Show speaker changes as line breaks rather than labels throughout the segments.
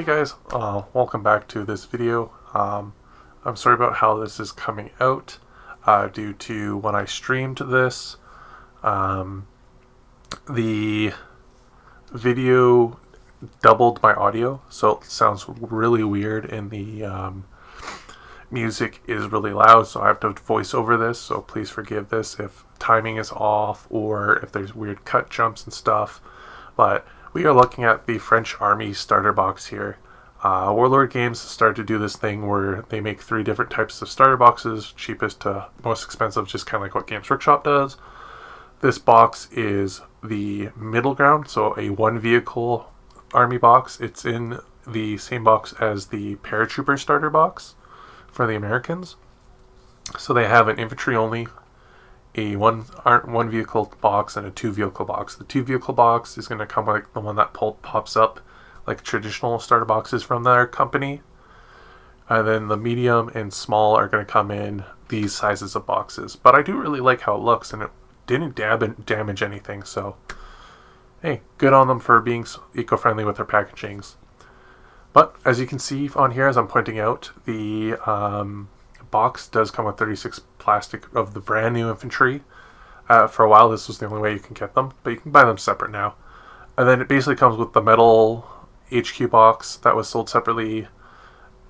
Hey guys, welcome back to this video. I'm sorry about how this is coming out due to when I streamed this. The video doubled my audio, so it sounds really weird, and the music is really loud, so I have to voice over this, so please forgive this if timing is off or if there's weird cut jumps and stuff. But we are looking at the French Army starter box here. Warlord Games started to do this thing where they make 3 different types of starter boxes, cheapest to most expensive, just kind of like what Games Workshop does. This box is the middle ground, so a 1-vehicle army box. It's in the same box as the paratrooper starter box for the Americans. So they have an infantry only, a one vehicle box, and a 2-vehicle box. The 2-vehicle box is going to come like the one that pops up like traditional starter boxes from their company. And then the medium and small are going to come in these sizes of boxes. But I do really like how it looks, and it didn't damage anything. So, hey, good on them for being eco-friendly with their packagings. But as you can see on here, as I'm pointing out, the box does come with 36 plastic of the brand new infantry. For a while, this was the only way you can get them, but you can buy them separate now. And then it basically comes with the metal HQ box that was sold separately,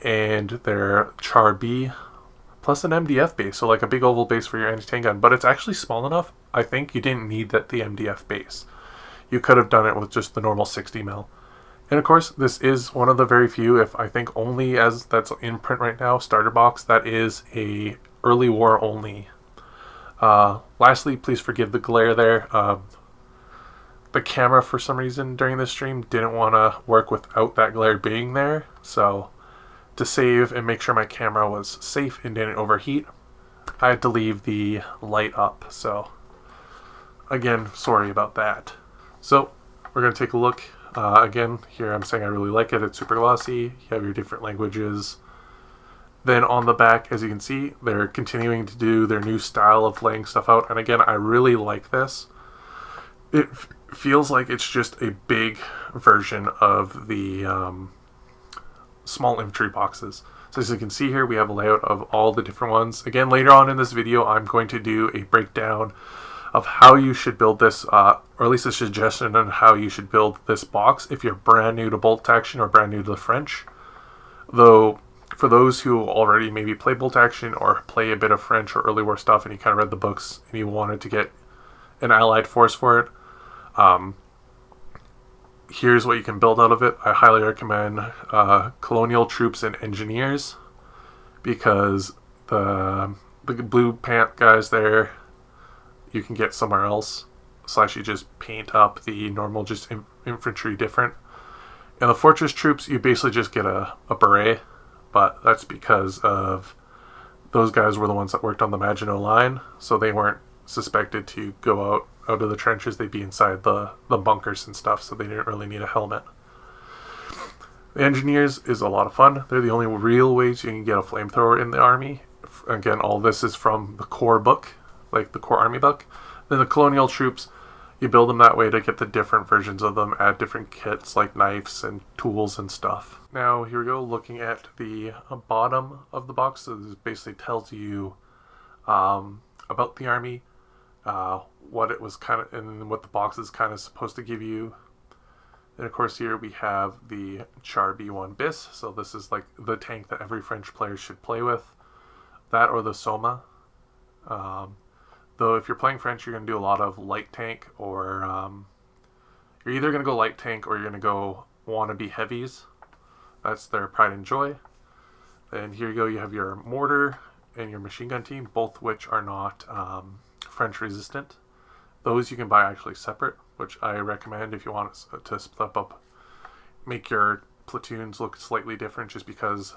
and their Char B, plus an MDF base, so like a big oval base for your anti-tank gun. But it's actually small enough, I think you didn't need the MDF base. You could have done it with just the normal 60 mil. And of course, this is one of the very few, if I think only as that's in print right now, starter box that is a early war only. Lastly, please forgive the glare there. The camera, for some reason, during this stream didn't want to work without that glare being there. So, to save and make sure my camera was safe and didn't overheat, I had to leave the light up. So, again, sorry about that. So, we're going to take a look. Again, here I'm saying I really like it. It's super glossy. You have your different languages. Then on the back, as you can see, they're continuing to do their new style of laying stuff out. And again, I really like this. It feels like it's just a big version of the small infantry boxes. So as you can see here, we have a layout of all the different ones. Again, later on in this video, I'm going to do a breakdown of how you should build this, or at least a suggestion on how you should build this box if you're brand new to bolt action or brand new to the French. Though, for those who already maybe play bolt action or play a bit of French or early war stuff and you kind of read the books and you wanted to get an allied force for it, here's what you can build out of it. I highly recommend colonial troops and engineers, because the blue pant guys there, you can get somewhere else, / you just paint up the normal just infantry different. And the fortress troops, you basically just get a beret, but that's because of those guys were the ones that worked on the Maginot Line, so they weren't suspected to go out of the trenches. They'd be inside the bunkers and stuff, so they didn't really need a helmet. The engineers is a lot of fun. They're the only real ways you can get a flamethrower in the army. Again, all this is from the core book, like the core army book. Then the colonial troops, you build them that way to get the different versions of them, add different kits like knives and tools and stuff. Now here we go, looking at the bottom of the box. So this basically tells you about the army, what it was kind of, and what the box is kind of supposed to give you. And of course here we have the Char B1 bis, so this is like the tank that every French player should play with. That or the Soma. Though if you're playing French, you're going to do a lot of light tank, or you're either going to go light tank or you're going to go wannabe heavies. That's their pride and joy. And here you go, you have your mortar and your machine gun team, both which are not French resistant. Those you can buy actually separate, which I recommend if you want to split up, make your platoons look slightly different, just because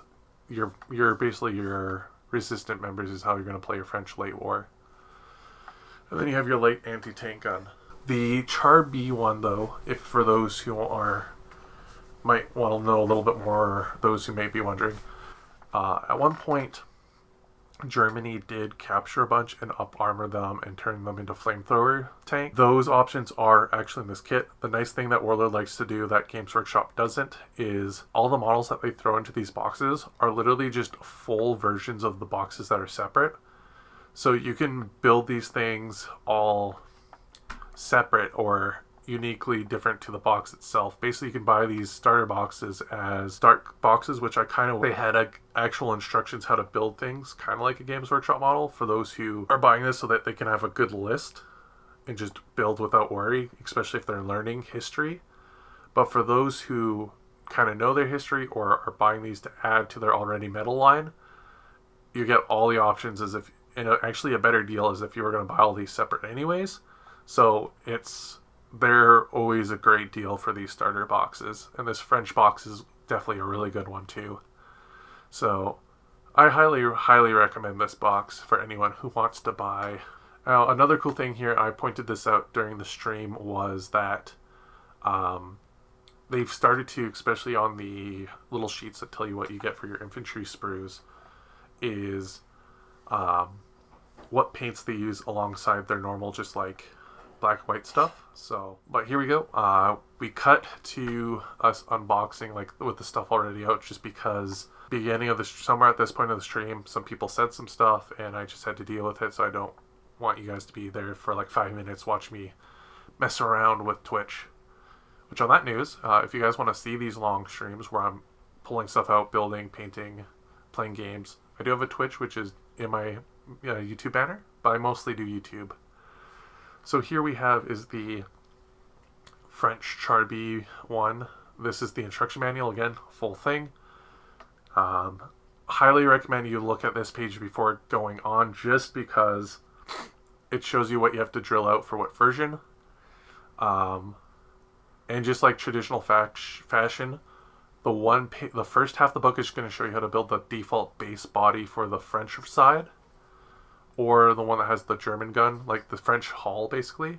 you're basically your resistant members is how you're going to play your French late war. And then you have your light anti-tank gun. The Char B one, though, if for those who might want to know a little bit more, those who may be wondering, at one point Germany did capture a bunch and up armor them and turn them into flamethrower tank. Those options are actually in this kit. The nice thing that Warlord likes to do that Games Workshop doesn't is all the models that they throw into these boxes are literally just full versions of the boxes that are separate. So you can build these things all separate or uniquely different to the box itself. Basically, you can buy these starter boxes as start boxes, which I kind of, they had actual instructions how to build things, kind of like a Games Workshop model for those who are buying this so that they can have a good list and just build without worry, especially if they're learning history. But for those who kind of know their history or are buying these to add to their already metal line, you get all the options as if, and actually a better deal is if you were going to buy all these separate anyways. So they're always a great deal for these starter boxes, and this French box is definitely a really good one too. So I highly recommend this box for anyone who wants to buy. Now, another cool thing here, I pointed this out during the stream, was that they've started to, especially on the little sheets that tell you what you get for your infantry sprues, is what paints they use alongside their normal just like black white stuff. So, but here we go. We cut to us unboxing like with the stuff already out, just because beginning of the somewhere at this point of the stream, some people said some stuff and I just had to deal with it. So I don't want you guys to be there for like 5 minutes watch me mess around with Twitch. Which on that news, if you guys want to see these long streams where I'm pulling stuff out, building, painting, playing games, I do have a Twitch which is in my YouTube banner, but I mostly do YouTube. So here we have is the French Char-B one. This is the instruction manual, again, full thing. Highly recommend you look at this page before going on, just because it shows you what you have to drill out for what version. And just like traditional fashion, the first half of the book is going to show you how to build the default base body for the French side, or the one that has the German gun, like the French hull, basically.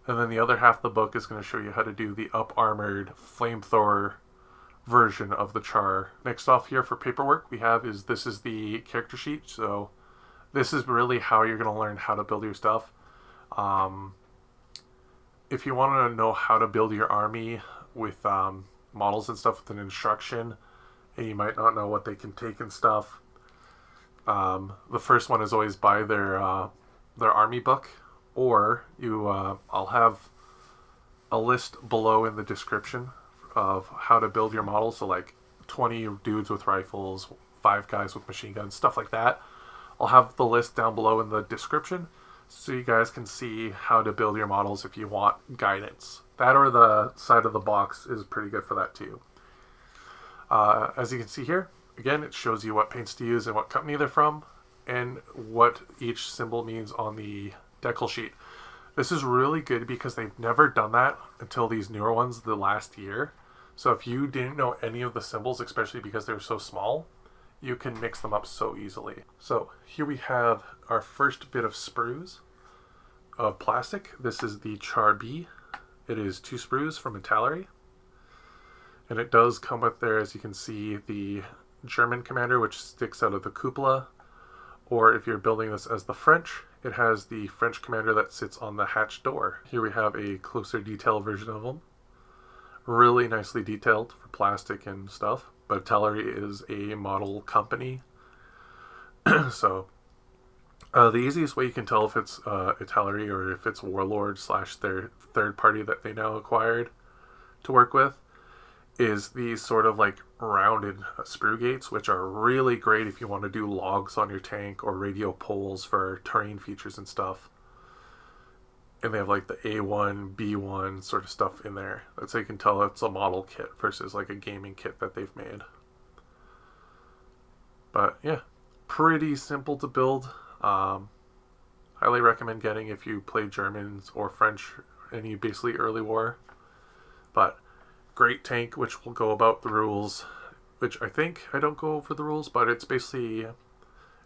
And then the other half of the book is going to show you how to do the up-armored flamethrower version of the Char. Next off here for paperwork we have this is the character sheet. So this is really how you're going to learn how to build your stuff. If you want to know how to build your army with models and stuff with an instruction, and you might not know what they can take and stuff, the first one is always buy their army book, or I'll have a list below in the description of how to build your model. So like 20 dudes with rifles, 5 guys with machine guns, stuff like that. I'll have the list down below in the description so you guys can see how to build your models if you want guidance. That or the side of the box is pretty good for that too. As you can see here, again, it shows you what paints to use and what company they're from, and what each symbol means on the decal sheet. This is really good because they've never done that until these newer ones the last year. So if you didn't know any of the symbols, especially because they're so small, you can mix them up so easily. So here we have our first bit of sprues of plastic. This is the Char-B. It is 2 sprues from Italeri. And it does come with there, as you can see, the German commander, which sticks out of the cupola. Or if you're building this as the French, it has the French commander that sits on the hatch door. Here we have a closer detail version of them. Really nicely detailed for plastic and stuff. But Italeri is a model company. So the easiest way you can tell if it's Italeri or if it's Warlord / their third party that they now acquired to work with is these sort of like rounded sprue gates, which are really great if you want to do logs on your tank or radio poles for terrain features and stuff. And they have like the A1, B1 sort of stuff in there. That's how you can tell it's a model kit versus like a gaming kit that they've made. But yeah, pretty simple to build. Highly recommend getting if you play Germans or French, any basically early war. But great tank, which will go about the rules, which I think I don't go over the rules, but it's basically,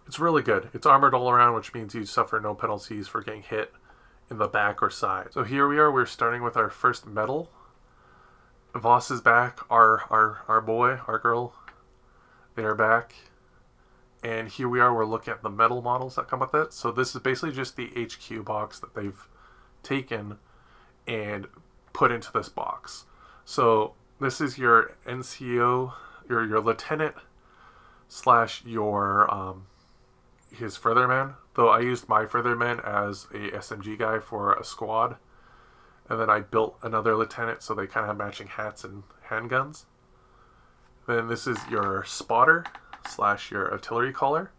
it's really good. It's armored all around, which means you suffer no penalties for getting hit in the back or side. So here we are, we're starting with our first medal. Voss is back, our boy, our girl, they are back. And here we are, we're looking at the metal models that come with it. So this is basically just the HQ box that they've taken and put into this box. So this is your NCO, your lieutenant slash your his further man. Though I used my further man as a SMG guy for a squad, and then I built another lieutenant so they kind of have matching hats and handguns. Then this is your spotter slash your artillery caller.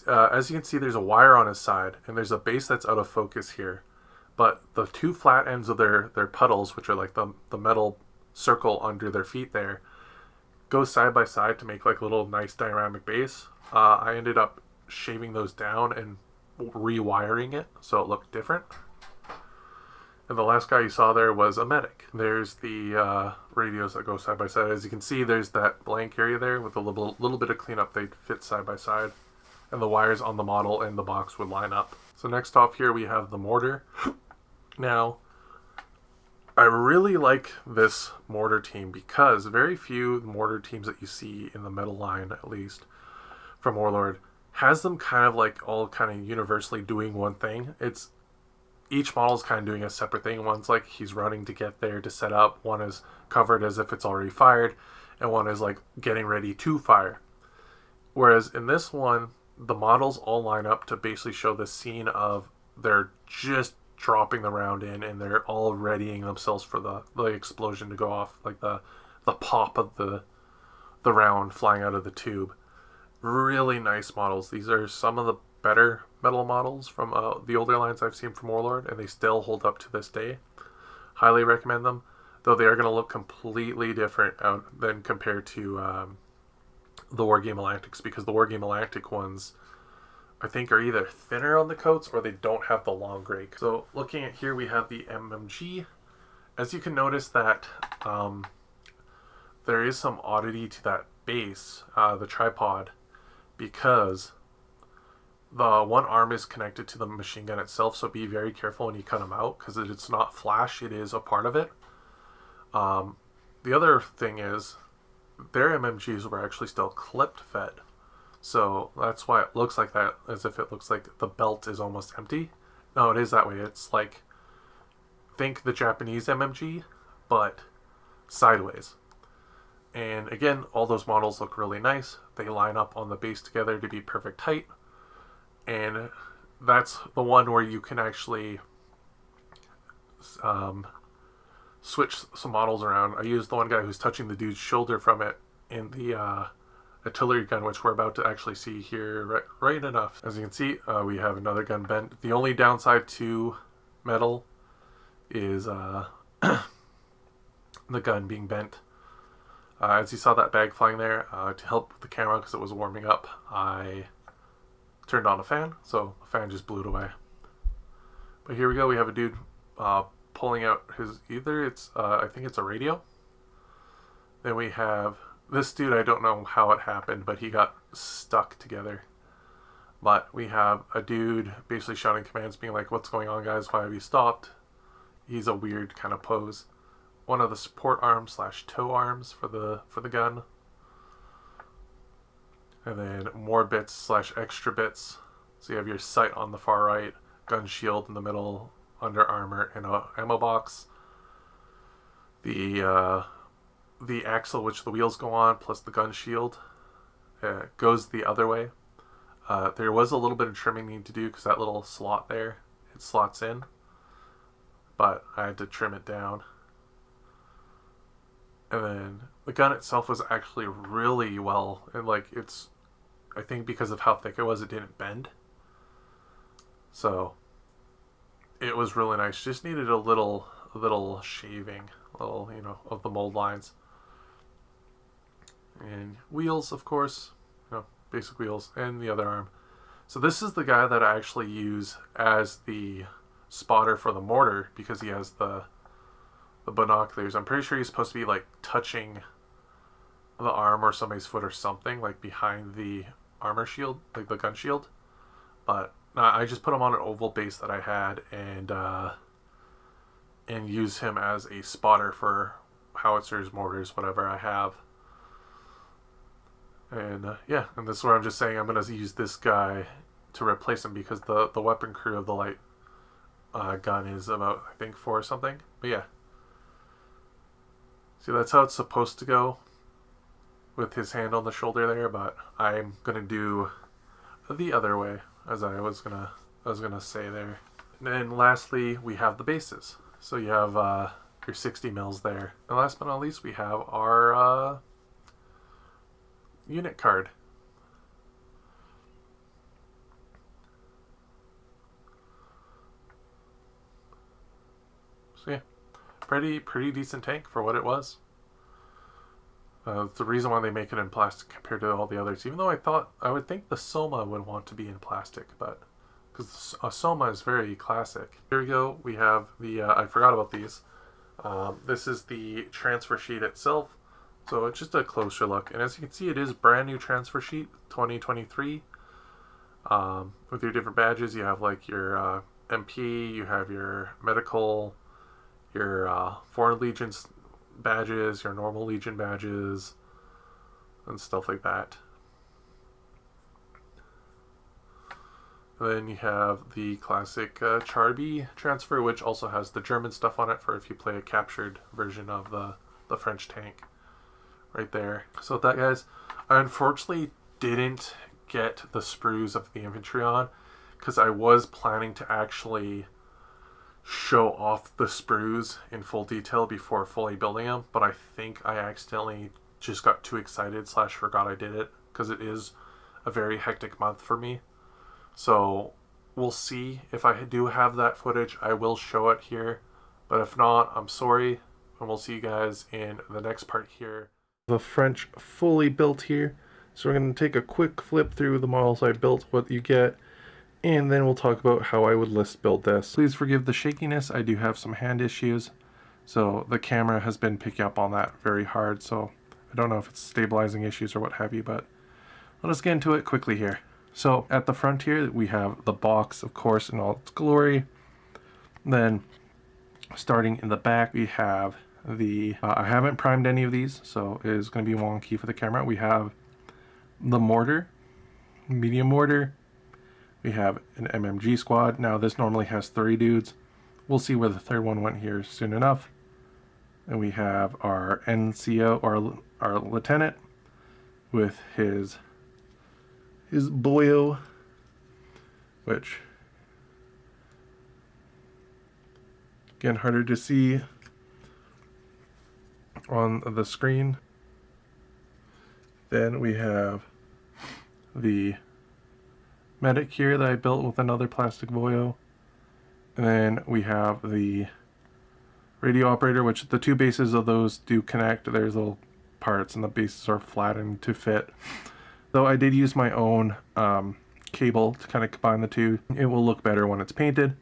As you can see, there's a wire on his side, and there's a base that's out of focus here. But the two flat ends of their puddles, which are like the metal circle under their feet there, go side by side to make like a little nice dynamic base. I ended up shaving those down and rewiring it so it looked different. And the last guy you saw there was a medic. There's the radios that go side by side. As you can see, there's that blank area there with a little bit of cleanup. They'd fit side by side. And the wires on the model and the box would line up. So next off here we have the mortar. Now, I really like this mortar team because very few mortar teams that you see in the metal line, at least, from Warlord, has them kind of like all kind of universally doing one thing. It's each model is kind of doing a separate thing. One's like he's running to get there to set up. One is covered as if it's already fired. And one is like getting ready to fire. Whereas in this one, the models all line up to basically show the scene of they're just dropping the round in and they're all readying themselves for the explosion to go off. Like the pop of the round flying out of the tube. Really nice models. These are some of the better metal models from the older lines I've seen from Warlord, and they still hold up to this day. Highly recommend them, though they are going to look completely different than compared to the Wargame Atlantics, because the Wargame Atlantic ones I think are either thinner on the coats or they don't have the long grade. So looking at here, we have the MMG. As you can notice that there is some oddity to that base, the tripod, because the one arm is connected to the machine gun itself, so be very careful when you cut them out, because it's not flash, it is a part of it. The other thing is, their MMGs were actually still clipped fed, so that's why it looks like that, as if it looks like the belt is almost empty. No, it is that way. It's like, think the Japanese MMG, but sideways. And again, all those models look really nice. They line up on the base together to be perfect height. And that's the one where you can actually switch some models around. I used the one guy who's touching the dude's shoulder from it in the artillery gun, which we're about to actually see here right enough. As you can see, we have another gun bent. The only downside to metal is the gun being bent. As you saw that bag flying there, to help with the camera because it was warming up, I turned on a fan, so the fan just blew it away. But here we go, we have a dude pulling out his, I think it's a radio. Then we have this dude, I don't know how it happened, but he got stuck together. But we have a dude basically shouting commands, being like, "What's going on, guys? Why have you stopped?" He's a weird kind of pose. One of the support arms slash toe arms for the gun. And then more bits slash extra bits. So you have your sight on the far right, gun shield in the middle, under armor, and a ammo box. The axle which the wheels go on, plus the gun shield, goes the other way. There was a little bit of trimming need to do because that little slot there, it slots in. But I had to trim it down. And then the gun itself was actually really well, and like it's, I think because of how thick it was, it didn't bend. So it was really nice. Just needed a little shaving, of the mold lines. And wheels, of course, basic wheels, and the other arm. So this is the guy that I actually use as the spotter for the mortar, because he has the binoculars. I'm pretty sure he's supposed to be like touching the arm or somebody's foot or something, like behind the armor shield, like the gun shield. But I just put him on an oval base that I had, and use him as a spotter for howitzers, mortars, whatever I have. And yeah, and this is where I'm just saying I'm going to use this guy to replace him because the weapon crew of the light gun is about, I think, 4 or something. But yeah. See, that's how it's supposed to go with his hand on the shoulder there, but I'm going to do the other way, as I was gonna say there. And then lastly, we have the bases. So you have your 60 mils there. And last but not least, we have our unit card. So yeah, pretty decent tank for what it was. It's the reason why they make it in plastic compared to all the others. Even though I would think the Soma would want to be in plastic, but because Soma is very classic. Here we go. We have the I forgot about these. This is the transfer sheet itself. So it's just a closer look, and as you can see, it is brand new transfer sheet 2023. With your different badges, you have like your MP, you have your medical, your Foreign Legions badges, your normal Legion badges, and stuff like that. And then you have the classic Charby transfer, which also has the German stuff on it for if you play a captured version of the French tank. Right there. So with that, guys, I unfortunately didn't get the sprues of the infantry on because I was planning to actually show off the sprues in full detail before fully building them, but I think I accidentally just got too excited / forgot I did it because it is a very hectic month for me. So we'll see. If I do have that footage, I will show it here, but if not, I'm sorry, and we'll see you guys in the next part here. The French fully built here, so we're going to take a quick flip through the models I built, what you get, and then we'll talk about how I would list build this. Please forgive the shakiness. I do have some hand issues, so the camera has been picking up on that very hard, so I don't know if it's stabilizing issues or what have you, but let us get into it quickly here. So at the front here, we have the box, of course, in all its glory. Then starting in the back, we have the I haven't primed any of these, so it is going to be wonky for the camera. We have the mortar, medium mortar. We have an MMG squad. Now this normally has 3 dudes. We'll see where the third one went here soon enough. And we have our NCO, or our lieutenant, with his boyo, which again harder to see on the screen. Then we have the medic here that I built with another plastic boyo. And then we have the radio operator, which the 2 bases of those do connect. There's little parts and the bases are flattened to fit. Though I did use my own cable to kind of combine the 2. It will look better when it's painted.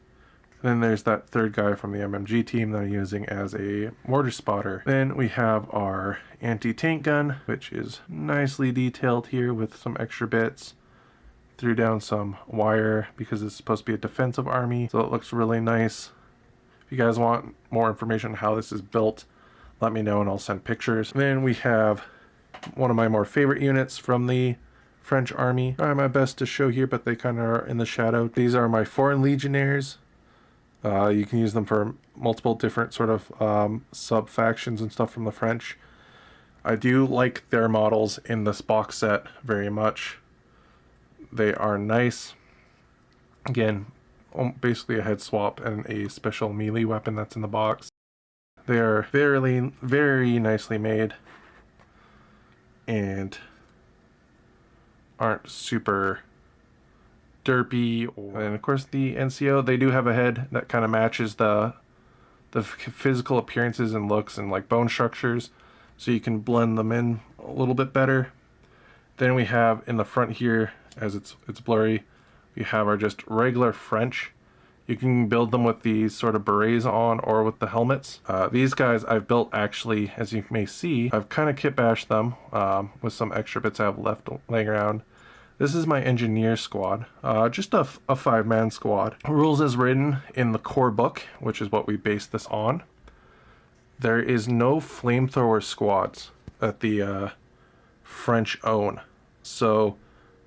Then there's that third guy from the MMG team that I'm using as a mortar spotter. Then we have our anti-tank gun, which is nicely detailed here with some extra bits. Threw down some wire because it's supposed to be a defensive army, so it looks really nice. If you guys want more information on how this is built, let me know and I'll send pictures. Then we have one of my more favorite units from the French army. I try my best to show here, but they kind of are in the shadow. These are my Foreign Legionnaires. You can use them for multiple different sort of sub-factions and stuff from the French. I do like their models in this box set very much. They are nice. Again, basically a head swap and a special melee weapon that's in the box. They are very nicely made and aren't super derpy. And of course the NCO, they do have a head that kind of matches the physical appearances and looks and like bone structures, so you can blend them in a little bit better. Then we have in the front here, as it's blurry, we have our just regular French. You can build them with these sort of berets on or with the helmets. These guys I've built actually, as you may see, I've kind of kit bashed them with some extra bits I have left laying around. This is my engineer squad, just a 5-man squad. Rules as written in the core book, which is what we base this on. There is no flamethrower squads that the French own. So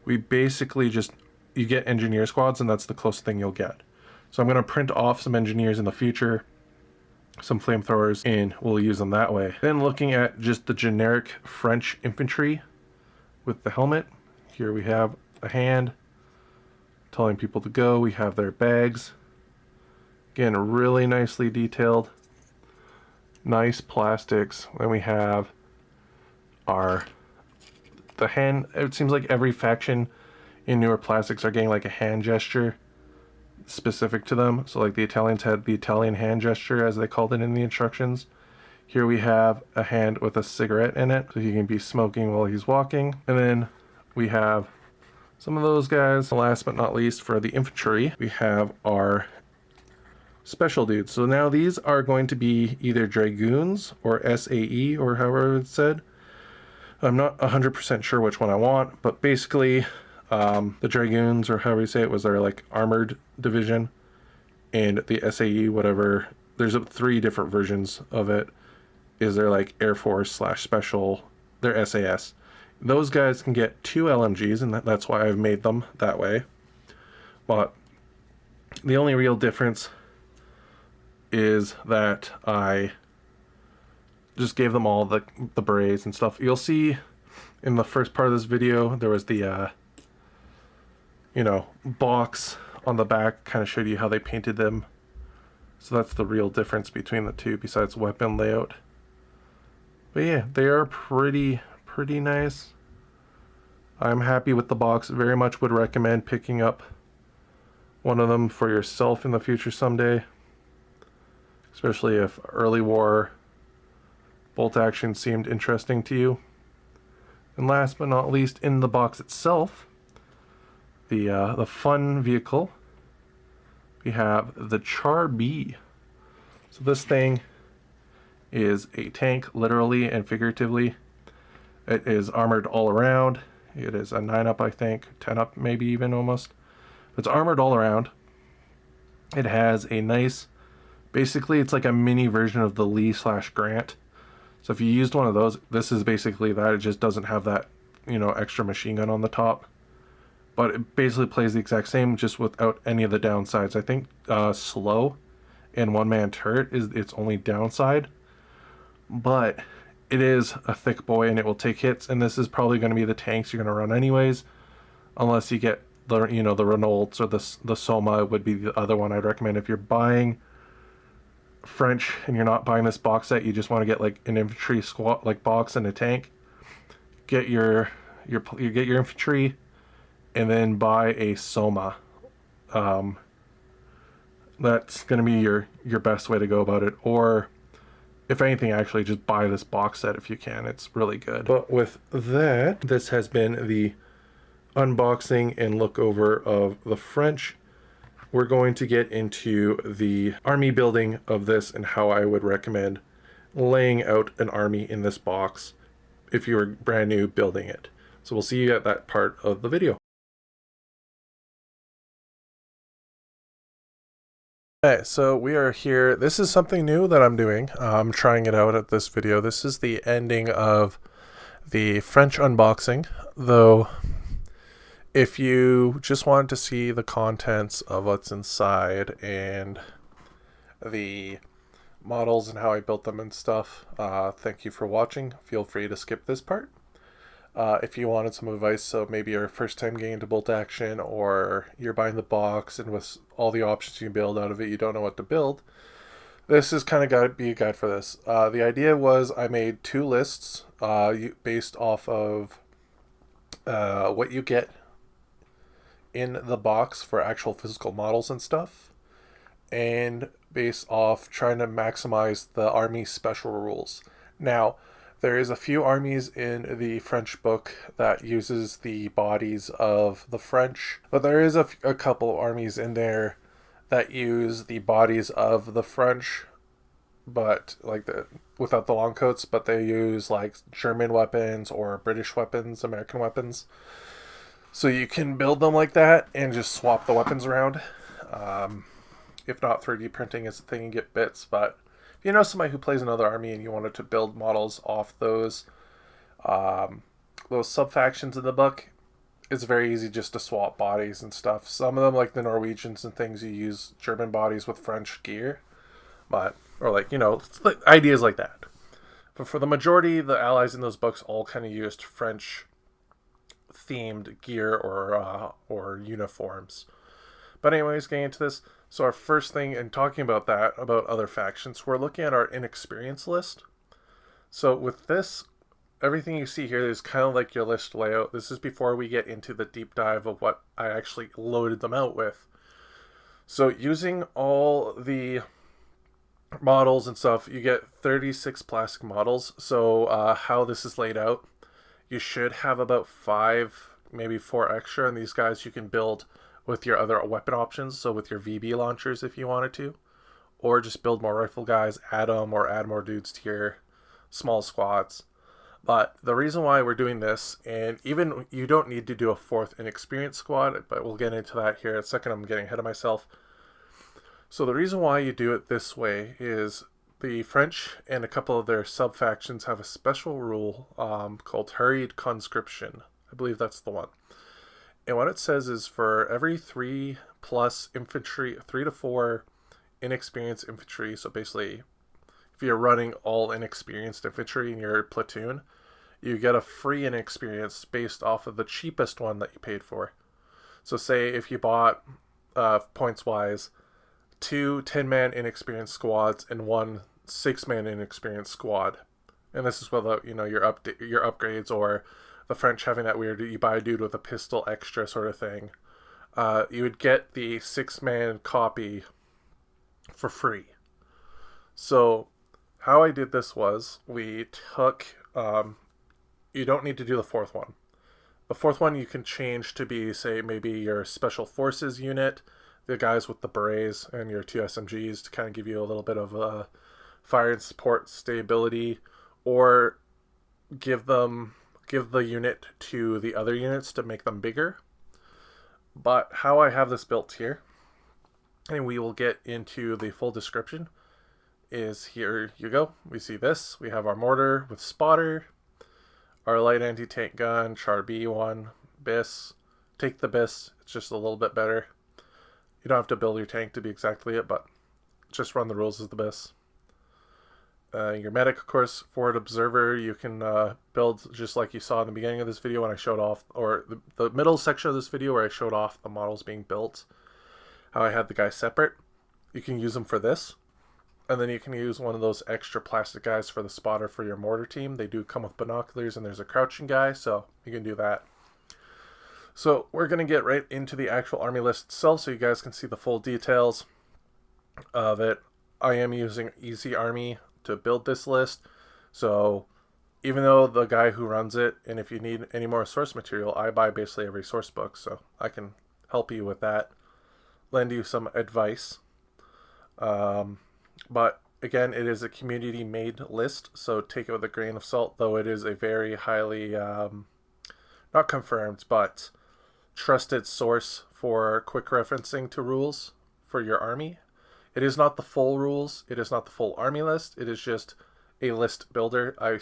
we basically just, you get engineer squads, and that's the closest thing you'll get. So I'm going to print off some engineers in the future, some flamethrowers, and we'll use them that way. Then looking at just the generic French infantry with the helmet, here we have a hand telling people to go. We have their bags. Again, really nicely detailed. Nice plastics. Then we have the hand. It seems like every faction in newer plastics are getting like a hand gesture specific to them. So like the Italians had the Italian hand gesture, as they called it in the instructions. Here we have a hand with a cigarette in it, so he can be smoking while he's walking. And then we have some of those guys. Last but not least, for the infantry, we have our special dudes. So now these are going to be either dragoons or SAE, or however it's said. I'm not 100% sure which one I want, but basically the dragoons, or however you say it, was their like armored division, and the SAE, whatever, there's 3 different versions of it, is their like Air Force / special, their SAS. Those guys can get 2 LMGs, and that's why I've made them that way. But the only real difference is that I just gave them all the berets and stuff. You'll see in the first part of this video, there was the box on the back, kind of showed you how they painted them. So that's the real difference between the two, besides weapon layout. But yeah, they are pretty nice. I'm happy with the box. Very much would recommend picking up one of them for yourself in the future someday, especially if early war bolt action seemed interesting to you. And last but not least, in the box itself, the fun vehicle, we have the Char B. So this thing is a tank, literally and figuratively. It is armored all around. It is a 9-up, I think, 10-up maybe even almost. It's armored all around. It has a nice, basically it's like a mini version of the Lee / Grant. So if you used one of those, this is basically that. It just doesn't have that, extra machine gun on the top. But it basically plays the exact same, just without any of the downsides. I think slow and one-man turret is its only downside. But it is a thick boy, and it will take hits. And this is probably going to be the tanks you're going to run anyways, unless you get the the Renaults, or the Soma would be the other one I'd recommend. If you're buying French and you're not buying this box set, you just want to get like an infantry squad like box and a tank, get your infantry, and then buy a Soma. That's going to be your best way to go about it. Or if anything, actually just buy this box set if you can. It's really good. But with that, this has been the unboxing and look over of the French. We're going to get into the army building of this and how I would recommend laying out an army in this box if you were brand new building it. So we'll see you at that part of the video. Okay, so we are here. This is something new that I'm doing. I'm trying it out at this video. This is the ending of the French unboxing, though if you just wanted to see the contents of what's inside and the models and how I built them and stuff, thank you for watching. Feel free to skip this part. If you wanted some advice, so maybe your first time getting into bolt action, or you're buying the box and with all the options you can build out of it, you don't know what to build, this is kind of got to be a guide for this. The idea was I made 2 lists based off of what you get in the box for actual physical models and stuff, and based off trying to maximize the army special rules. Now, there is a few armies in the French book that uses the bodies of the French, but there is a couple armies in there that use the bodies of the French, but like without the long coats, but they use like German weapons or British weapons, American weapons. So you can build them like that and just swap the weapons around. If not, 3D printing is the thing, and get bits, but if you know somebody who plays another army and you wanted to build models off those, those sub factions in the book, it's very easy just to swap bodies and stuff. Some of them, like the Norwegians and things, you use German bodies with French gear, but or like ideas like that. But for the majority, the allies in those books all kind of used French themed gear or uniforms. But anyways, getting into this, so our first thing in talking about that, about other factions, we're looking at our inexperience list. So with this, everything you see here is kind of like your list layout. This is before we get into the deep dive of what I actually loaded them out with. So using all the models and stuff, you get 36 plastic models. So how this is laid out, you should have about 5, maybe 4 extra, and these guys you can build with your other weapon options. So with your VB launchers if you wanted to, or just build more rifle guys, add them, or add more dudes to your small squads. But the reason why we're doing this, and even you don't need to do a 4th inexperienced squad, but we'll get into that here in a second. I'm getting ahead of myself. So the reason why you do it this way is the French and a couple of their sub-factions have a special rule called hurried conscription. I believe that's the one. And what it says is for every 3 plus infantry, 3 to 4 inexperienced infantry, so basically if you're running all inexperienced infantry in your platoon, you get a free inexperienced based off of the cheapest one that you paid for. So say if you bought, points-wise, 2 10-man inexperienced squads and 1 6-man inexperienced squad. And this is without, your upgrades or the French having that weird, you buy a dude with a pistol extra sort of thing. You would get the 6-man copy for free. So how I did this was we took, you don't need to do the 4th one. The 4th one you can change to be, say, maybe your special forces unit, the guys with the berets, and your 2 SMGs to kind of give you a little bit of fire and support stability, or give the unit to the other units to make them bigger. But how I have this built here, and we will get into the full description, is here you go. We see this. We have our mortar with spotter, our light anti-tank gun, Char B1, BIS. Take the BIS, it's just a little bit better. You don't have to build your tank to be exactly it, but just run the rules as the BIS. Your medic, of course, forward observer, you can build just like you saw in the beginning of this video when I showed off, or the middle section of this video where I showed off the models being built, how I had the guys separate. You can use them for this. And then you can use one of those extra plastic guys for the spotter for your mortar team. They do come with binoculars, and there's a crouching guy, so you can do that. So we're going to get right into the actual army list itself so you guys can see the full details of it. I am using Easy Army to build this list. So even though the guy who runs it, and if you need any more source material, I buy basically every source book, so I can help you with that, lend you some advice. But again, it is a community made list, so take it with a grain of salt, though it is a very highly, not confirmed, but trusted source for quick referencing to rules for your army. It is not the full rules, it is not the full army list, it is just a list builder. You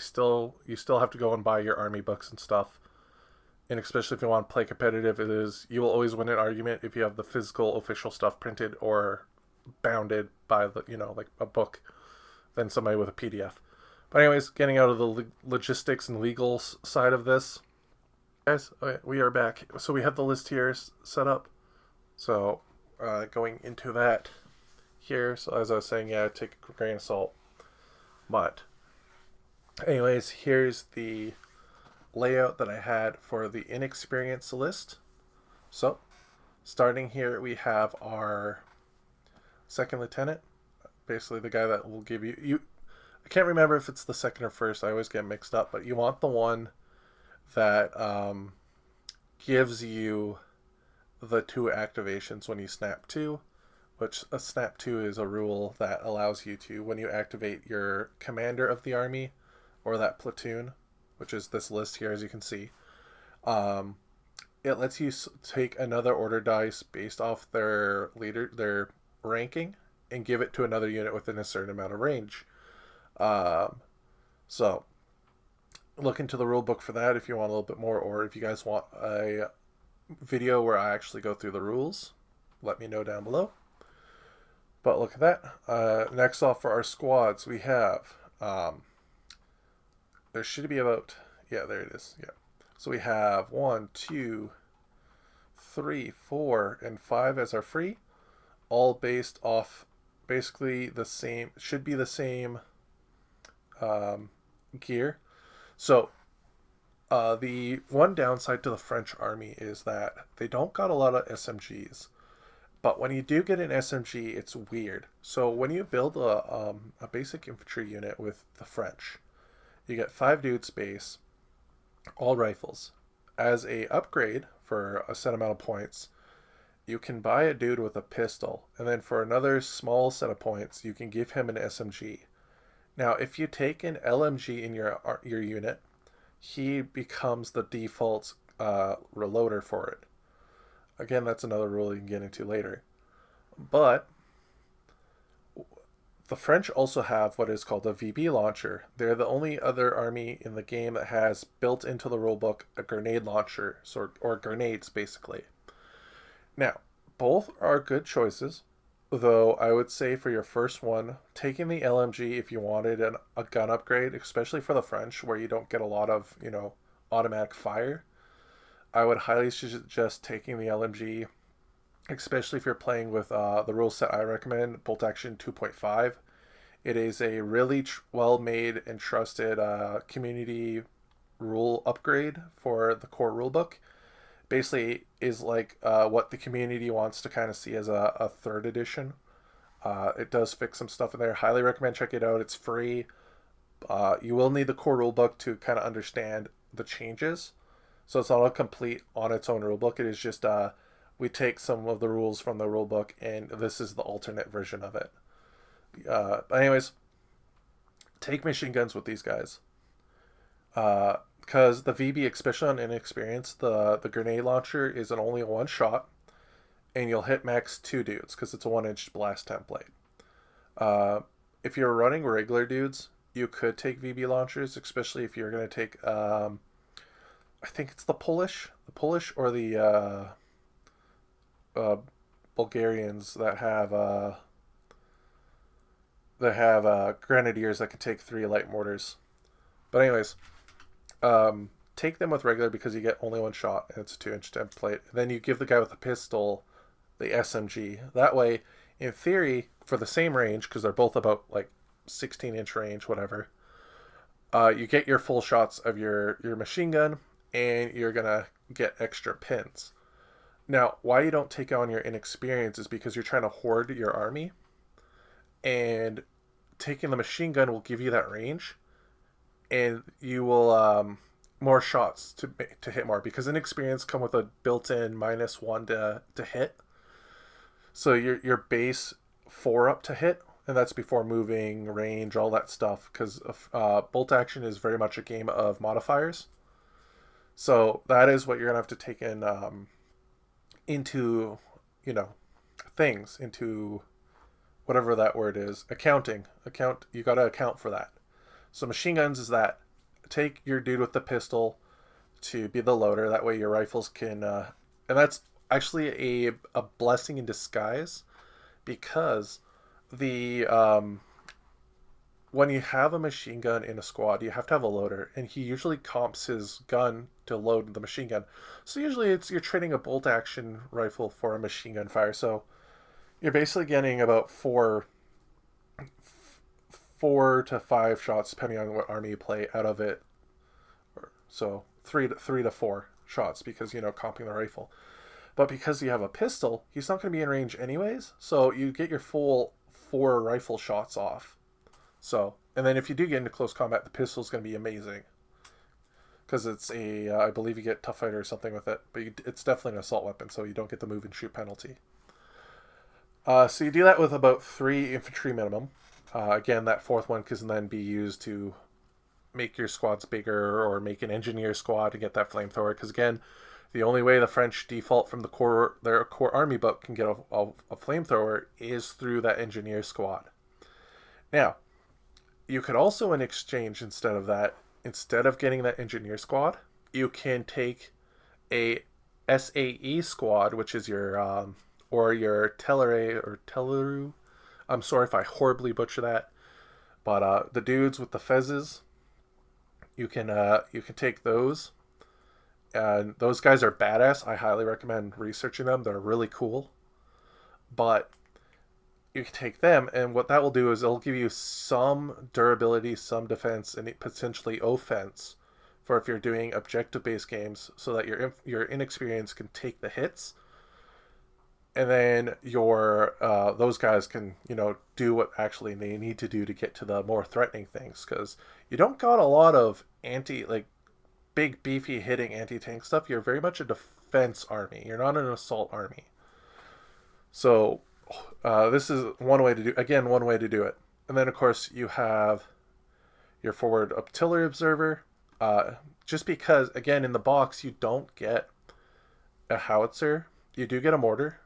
still have to go and buy your army books and stuff. And especially if you want to play competitive, you will always win an argument if you have the physical official stuff printed or bounded by the like a book than somebody with a PDF. But anyways, getting out of the logistics and legal side of this, guys, okay, we are back. So we have the list here set up. So going into that here, so as I was saying, yeah, take a grain of salt. But anyways, here's the layout that I had for the inexperienced list. So starting here, we have our second lieutenant, basically the guy that will give you I can't remember if it's the second or first, I always get mixed up, but you want the one that gives you the 2 activations when you snap 2, which a snap 2 is a rule that allows you to, when you activate your commander of the army or that platoon, which is this list here as you can see, it lets you take another order dice based off their ranking and give it to another unit within a certain amount of range. So look into the rule book for that if you want a little bit more, or if you guys want a video where I actually go through the rules, let me know down below. But look at that. Next off for our squads, we have, there should be about, yeah, there it is. Yeah. So we have 1, 2, 3, 4, and 5 as our free, all based off basically the same, should be the same gear. So the one downside to the French army is that they don't got a lot of SMGs. But when you do get an SMG, it's weird. So when you build a basic infantry unit with the French, you get 5 dudes base, all rifles. As a upgrade for a set amount of points, you can buy a dude with a pistol, and then for another small set of points, you can give him an SMG. Now, if you take an LMG in your unit, he becomes the default reloader for it. Again, that's another rule you can get into later. But the French also have what is called a VB launcher. They're the only other army in the game that has built into the rulebook a grenade launcher, or grenades basically. Now, both are good choices, though I would say for your first one, taking the LMG if you wanted a gun upgrade, especially for the French where you don't get a lot of, automatic fire, I would highly suggest taking the LMG, especially if you're playing with the rule set I recommend, Bolt Action 2.5. It is a really well-made and trusted community rule upgrade for the core rulebook. Basically is like what the community wants to kind of see as a third edition. It does fix some stuff in there. Highly recommend check it out. It's free. You will need the core rulebook to kind of understand the changes. So it's not a complete on its own rulebook. It is just we take some of the rules from the rulebook, and this is the alternate version of it. But anyways, take machine guns with these guys. Because the VB, especially on inexperience, the grenade launcher is an only one shot, and you'll hit max 2 dudes because it's a 1-inch blast template. If you're running regular dudes, you could take VB launchers, especially if you're going to take, I think it's the Polish or the Bulgarians that have grenadiers that can take 3 light mortars. But anyways, take them with regular because you get only one shot and it's a 2-inch template. And then you give the guy with the pistol the SMG. That way, in theory, for the same range, because they're both about like 16-inch range, whatever, you get your full shots of your machine gun, and you're gonna get extra pins. Now, why you don't take on your inexperience is because you're trying to hoard your army, and taking the machine gun will give you that range, and you will more shots to hit more, because inexperience come with a built-in -1 to hit. So your base 4 up to hit, and that's before moving, range, all that stuff, because bolt action is very much a game of modifiers. So that is what you're gonna have to take in into things, into whatever that word is, you got to account for that. So machine guns is that. Take your dude with the pistol to be the loader. That way your rifles can, and that's actually a blessing in disguise, because the when you have a machine gun in a squad, you have to have a loader, and he usually comps his gun to load the machine gun. So usually you're trading a bolt action rifle for a machine gun fire. So you're basically getting about 4 to 5 shots, depending on what army you play, out of it. So 3 to 4 shots, because comping the rifle. But because you have a pistol, he's not going to be in range anyways, so you get your full 4 rifle shots off. So, and then if you do get into close combat, the pistol's going to be amazing, because it's I believe you get Tough Fighter or something with it, but it's definitely an assault weapon, so you don't get the move and shoot penalty. So you do that with about 3 infantry minimum. Again, that 4th one can then be used to make your squads bigger, or make an engineer squad to get that flamethrower, because again, the only way the French default from their core army book can get a flamethrower is through that engineer squad. Now, you could also, in exchange, instead of that, instead of getting that engineer squad, you can take a SAE squad, which is your or your Tellere or Telleru. I'm sorry if I horribly butcher that, but the dudes with the fezzes, you can take those, and those guys are badass. I highly recommend researching them. They're really cool, but you can take them, and what that will do is it'll give you some durability, some defense, and potentially offense for if you're doing objective-based games, so that your inexperience can take the hits, and then your those guys can do what actually they need to do to get to the more threatening things, because you don't got a lot of big beefy hitting anti-tank stuff. You're very much a defense army. You're not an assault army. So this is one way to do it. And then of course you have your forward artillery observer. Just because again in the box you don't get a howitzer, you do get a mortar,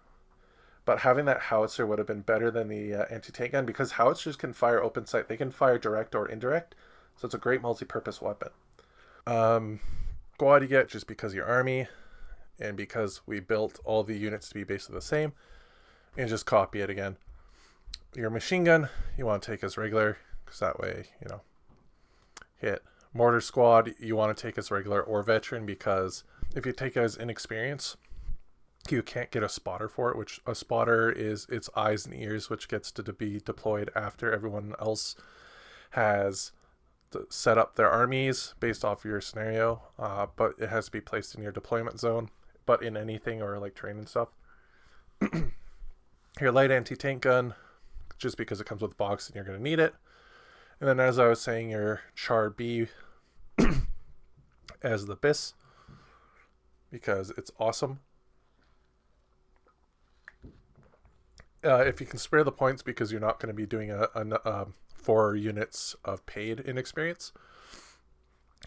but having that howitzer would have been better than the anti-tank gun, because howitzers can fire open sight. They can fire direct or indirect, so it's a great multi-purpose weapon. Squad you get just because your army, and because we built all the units to be basically the same, and just copy it again. Your machine gun you want to take as regular, because that way hit. Mortar squad you want to take as regular or veteran, because if you take it as inexperience, you can't get a spotter for it, which a spotter is its eyes and ears, which gets to be deployed after everyone else has set up their armies based off your scenario, but it has to be placed in your deployment zone, but in anything or like terrain and stuff. Your light anti-tank gun, just because it comes with a box and you're going to need it. And then as I was saying, your Char B as the BIS, because it's awesome. If you can spare the points because you're not going to be doing a 4 units of paid inexperience,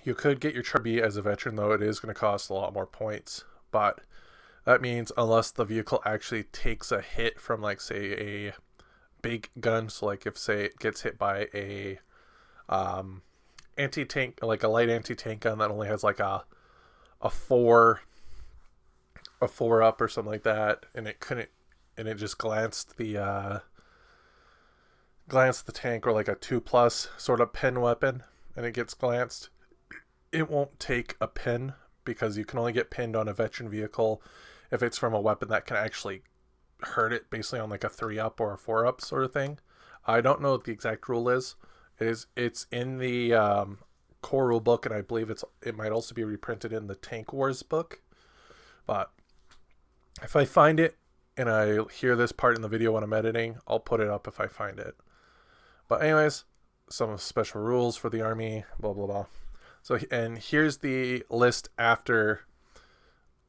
you could get your Char B as a veteran, though it is going to cost a lot more points. But that means unless the vehicle actually takes a hit from, like, say, a big gun, so like if, say, it gets hit by a anti-tank, like a light anti-tank gun that only has like a 4 up or something like that, and it just glanced the tank, or like a 2+ sort of pen weapon, and it gets glanced, it won't take a pin, because you can only get pinned on a veteran vehicle if it's from a weapon that can actually hurt it, basically on like a 3-up or a 4-up sort of thing. I don't know what the exact rule is. It's in the core rule book, and I believe it might also be reprinted in the Tank Wars book. But if I find it and I hear this part in the video when I'm editing, I'll put it up if I find it. But anyways, some special rules for the army, blah blah blah. So, and here's the list after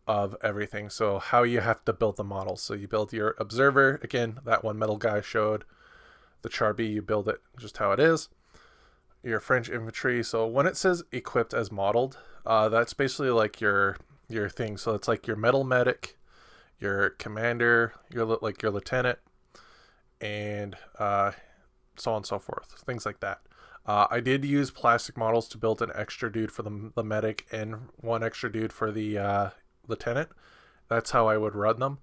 of everything. So how you have to build the model. So you build your observer, again, that one metal guy showed. The Char B, you build it just how it is. Your French infantry. So when it says equipped as modeled, that's basically like your thing. So it's like your metal medic, your commander, your lieutenant, and so on and so forth. Things like that. I did use plastic models to build an extra dude for the medic and one extra dude for the lieutenant. That's how I would run them.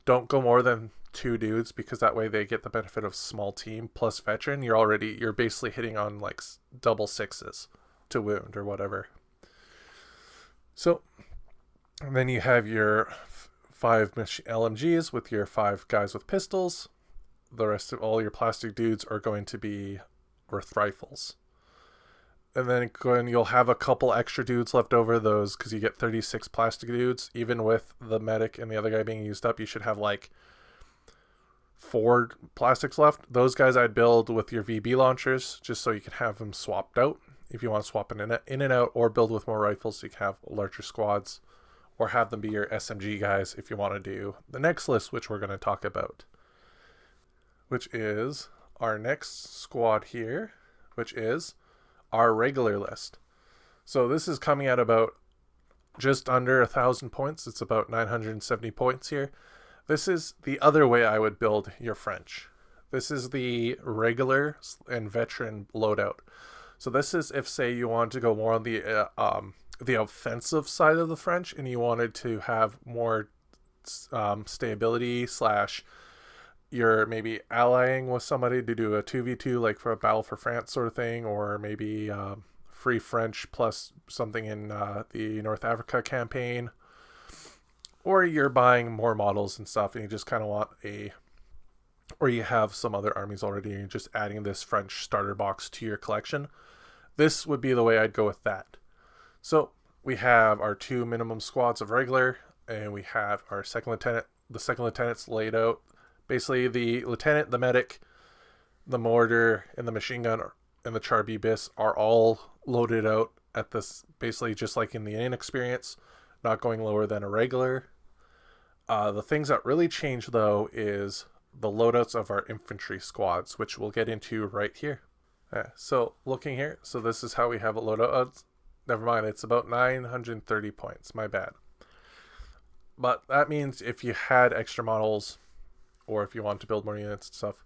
Don't go more than 2 dudes, because that way they get the benefit of small team plus veteran. You're basically hitting on like double 6s to wound or whatever. So and then you have your 5 LMGs with your 5 guys with pistols. The rest of all your plastic dudes are going to be with rifles. And then you'll have a couple extra dudes left over, those, because you get 36 plastic dudes. Even with the medic and the other guy being used up, you should have like 4 plastics left. Those guys I'd build with your VB launchers, just so you can have them swapped out if you want to swap in and out, or build with more rifles so you can have larger squads, or have them be your SMG guys if you want to do the next list, which we're going to talk about, which is our next squad here, which is our regular list. So this is coming at about just under 1,000 points. It's about 970 points here. This is the other way I would build your French. This is the regular and veteran loadout. So this is if, say, you wanted to go more on the offensive side of the French, and you wanted to have more stability slash you're maybe allying with somebody to do a 2v2, like for a Battle for France sort of thing, or maybe Free French plus something in the North Africa campaign, or you're buying more models and stuff, and you just kind of want or you have some other armies already, and you're just adding this French starter box to your collection. This would be the way I'd go with that. So we have our 2 minimum squads of regular, and we have our second lieutenant. The second lieutenant's laid out. Basically, the lieutenant, the medic, the mortar, and the machine gun and the Char-B bis are all loaded out at this, basically just like in the inexperience, not going lower than a regular. The things that really change, though, is the loadouts of our infantry squads, which we'll get into right here. So looking here, so this is how we have a loadout. Never mind, it's about 930 points. My bad. But that means if you had extra models, or if you want to build more units and stuff,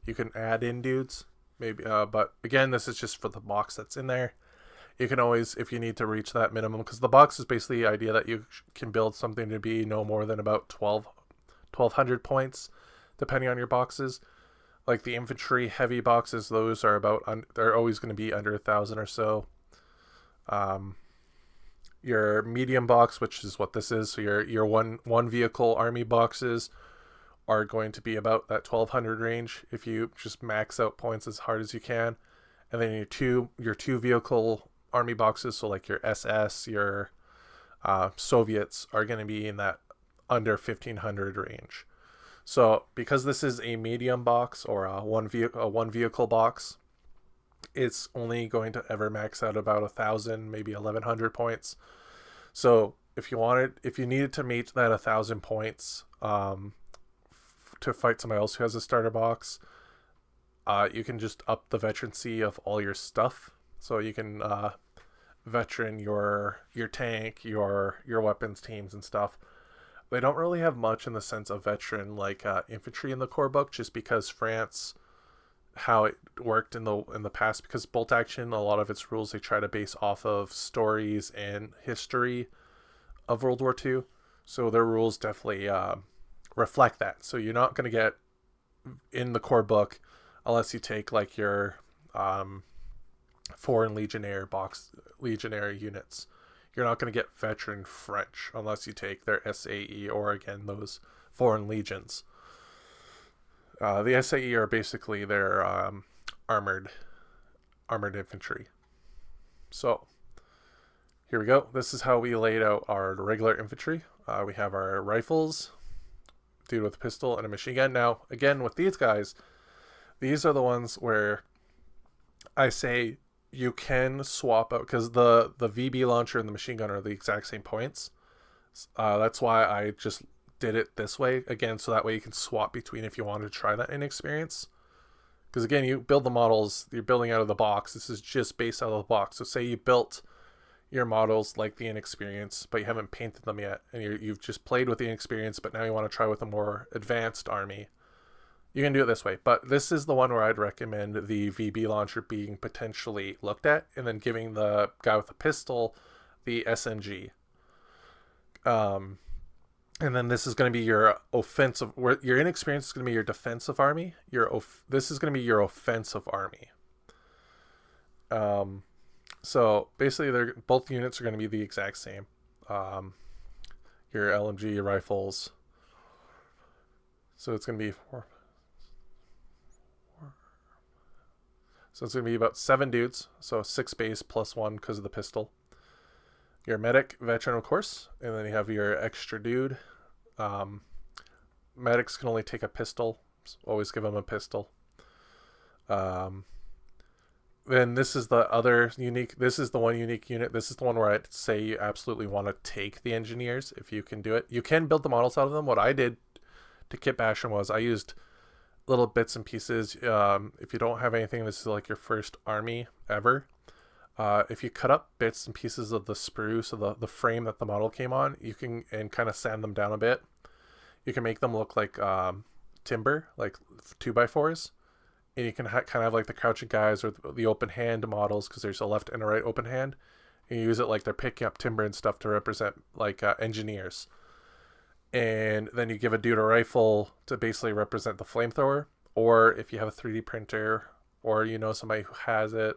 you can add in dudes. Maybe, but again, this is just for the box that's in there. You can always, if you need to reach that minimum, because the box is basically the idea that you can build something to be no more than about 1,200 points, depending on your boxes. Like the infantry heavy boxes, those are they're always going to be under 1,000 or so. Your medium box, which is what this is, so your one vehicle army boxes are going to be about that 1,200 range if you just max out points as hard as you can. And then your two vehicle army boxes, so like your SS, your Soviets, are going to be in that under 1,500 range. So because this is a medium box or a one vehicle box, it's only going to ever max out about 1,000, maybe 1,100 points. So if you needed to meet that 1,000 points to fight somebody else who has a starter box, you can just up the veterancy of all your stuff. So you can veteran your tank, your weapons teams and stuff. They don't really have much in the sense of veteran like infantry in the core book, just because France, how it worked in the past, because bolt action, a lot of its rules they try to base off of stories and history of World War II. So their rules definitely reflect that. So you're not going to get in the core book unless you take like your foreign legionary units. You're not going to get veteran French unless you take their SAE or, again, those foreign legions. The SAE are basically their armored infantry. So here we go. This is how we laid out our regular infantry. We have our rifles, dude with a pistol and a machine gun. Now, again, with these guys, these are the ones where I say you can swap out, because the VB launcher and the machine gun are the exact same points. That's why I just did it this way, again, so that way you can swap between if you want to try that inexperience. Because again, you build the models, you're building out of the box. This is just based out of the box. So say you built your models like the inexperience, but you haven't painted them yet, and you've just played with the inexperience, but now you want to try with a more advanced army. You can do it this way, but this is the one where I'd recommend the VB launcher being potentially looked at, and then giving the guy with the pistol the SMG. And then this is going to be your offensive. Your inexperience is going to be your defensive army. This is going to be your offensive army. So basically, both units are going to be the exact same. Your LMG, your rifles. So it's going to be four. So it's going to be about 7 dudes. So 6 base plus 1 because of the pistol. Your medic, veteran, of course. And then you have your extra dude. Medics can only take a pistol. So always give them a pistol. Then this is the other unique. This is the one unique unit. This is the one where I'd say you absolutely want to take the engineers if you can do it. You can build the models out of them. What I did to kit bash them was I used little bits and pieces. If you don't have anything, this is like your first army ever. If you cut up bits and pieces of the sprue, so the frame that the model came on, you can, and kind of sand them down a bit, you can make them look like timber, like 2x4s, and you can kind of have like the crouching guys or the open hand models, because there's a left and a right open hand. And you use it like they're picking up timber and stuff to represent like engineers. And then you give a dude a rifle to basically represent the flamethrower. Or if you have a 3D printer, or you know somebody who has it,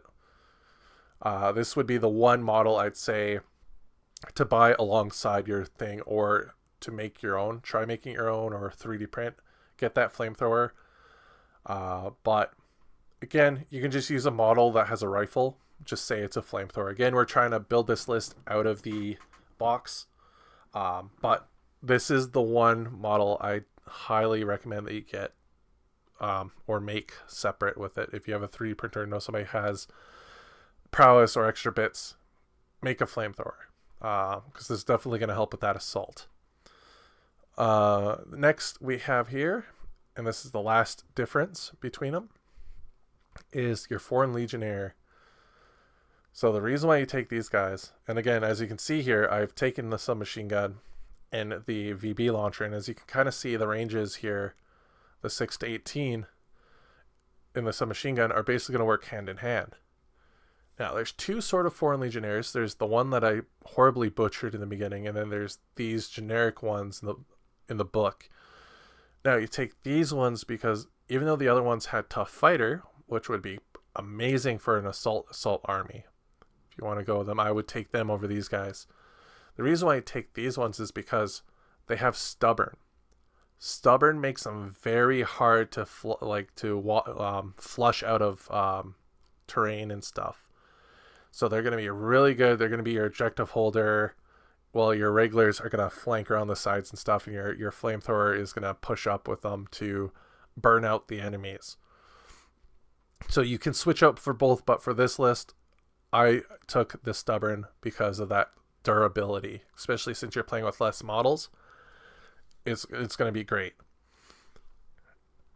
this would be the one model I'd say to buy alongside your thing, or to make your own. Try making your own, or 3D print. Get that flamethrower. But again, you can just use a model that has a rifle. Just say it's a flamethrower. Again, we're trying to build this list out of the box. But this is the one model I highly recommend that you get, or make separate with it. If you have a 3D printer and know somebody has prowess or extra bits, make a flamethrower. Because this is definitely going to help with that assault. Next we have here, and this is the last difference between them, is your Foreign Legionnaire. So the reason why you take these guys, and again, as you can see here, I've taken the submachine gun and the VB launcher, and as you can kind of see, the ranges here, the 6 to 18 in the submachine gun are basically going to work hand in hand. Now, there's two sort of Foreign Legionnaires. There's the one that I horribly butchered in the beginning, and then there's these generic ones in the book. Now, you take these ones because even though the other ones had Tough Fighter, which would be amazing for an assault army, if you want to go with them, I would take them over these guys. The reason why I take these ones is because they have Stubborn. Stubborn makes them very hard to flush out of terrain and stuff. So they're going to be really good. They're going to be your objective holder, while your regulars are going to flank around the sides and stuff, and your flamethrower is going to push up with them to burn out the enemies. So you can switch out for both, but for this list, I took the Stubborn because of that durability, especially since you're playing with less models. It's going to be great.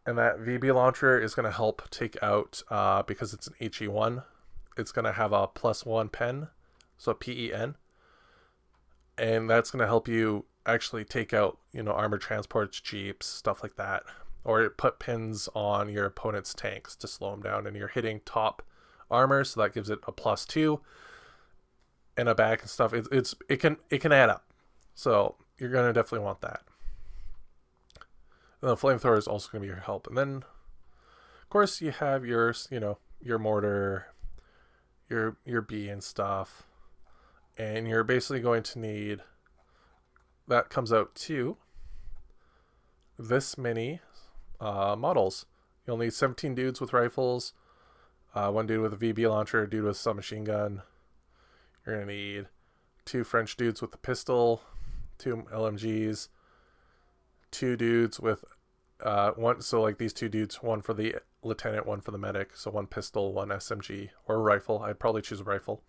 And that VB launcher is going to help take out, because it's an HE1, it's going to have a +1 pen, so PEN. And that's going to help you actually take out, armored transports, jeeps, stuff like that. Or put pins on your opponent's tanks to slow them down. And you're hitting top armor, so that gives it a +2. And a back and stuff. It can add up. So you're going to definitely want that. And the flamethrower is also going to be your help. And then, of course, you have your mortar, your B and stuff. And you're basically going to need, that comes out to this many models. You'll need 17 dudes with rifles, one dude with a VB launcher, a dude with a submachine gun. You're going to need 2 French dudes with a pistol, 2 LMGs, 2 dudes with one, so like these 2 dudes, one for the lieutenant, one for the medic, so 1 pistol, 1 SMG, or a rifle. I'd probably choose a rifle.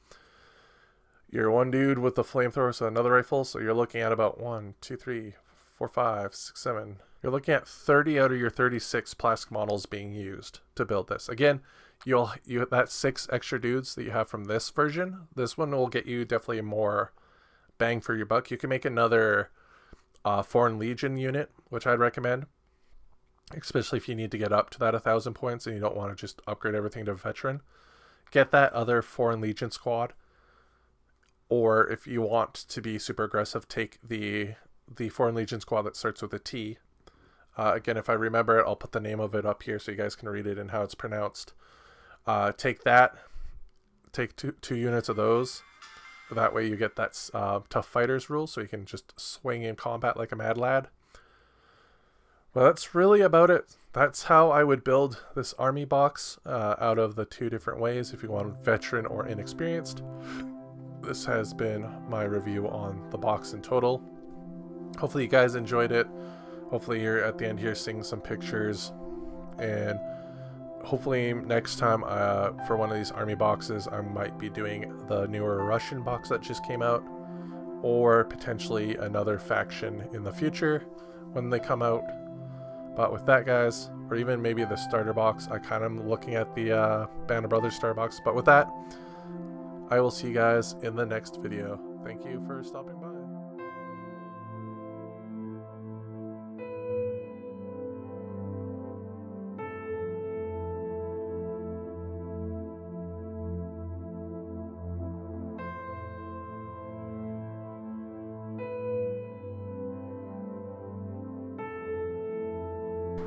You're 1 dude with the flamethrower, so another rifle. So you're looking at about 1, 2, 3, 4, 5, 6, 7. You're looking at 30 out of your 36 plastic models being used to build this. Again, you that 6 extra dudes that you have from this version, this one will get you definitely more bang for your buck. You can make another Foreign Legion unit, which I'd recommend, especially if you need to get up to that 1,000 points and you don't want to just upgrade everything to veteran. Get that other Foreign Legion squad. Or if you want to be super aggressive, take the Foreign Legion squad that starts with a T. Again, if I remember it, I'll put the name of it up here so you guys can read it and how it's pronounced. Take that. Take two units of those. That way you get that Tough Fighters rule, so you can just swing in combat like a mad lad. Well, that's really about it. That's how I would build this army box out of the 2 different ways, if you want veteran or inexperienced. This has been my review on the box in total. Hopefully you guys enjoyed it. Hopefully you're at the end here seeing some pictures. And hopefully next time for one of these army boxes, I might be doing the newer Russian box that just came out. Or potentially another faction in the future when they come out. But with that, guys, or even maybe the starter box, I kind of am looking at the Band of Brothers starter box. But with that, I will see you guys in the next video. Thank you for stopping by.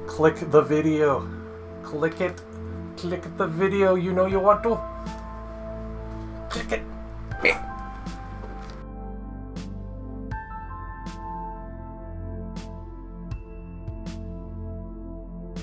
Click the video. Click it. Click the video. You know you want to. Click it.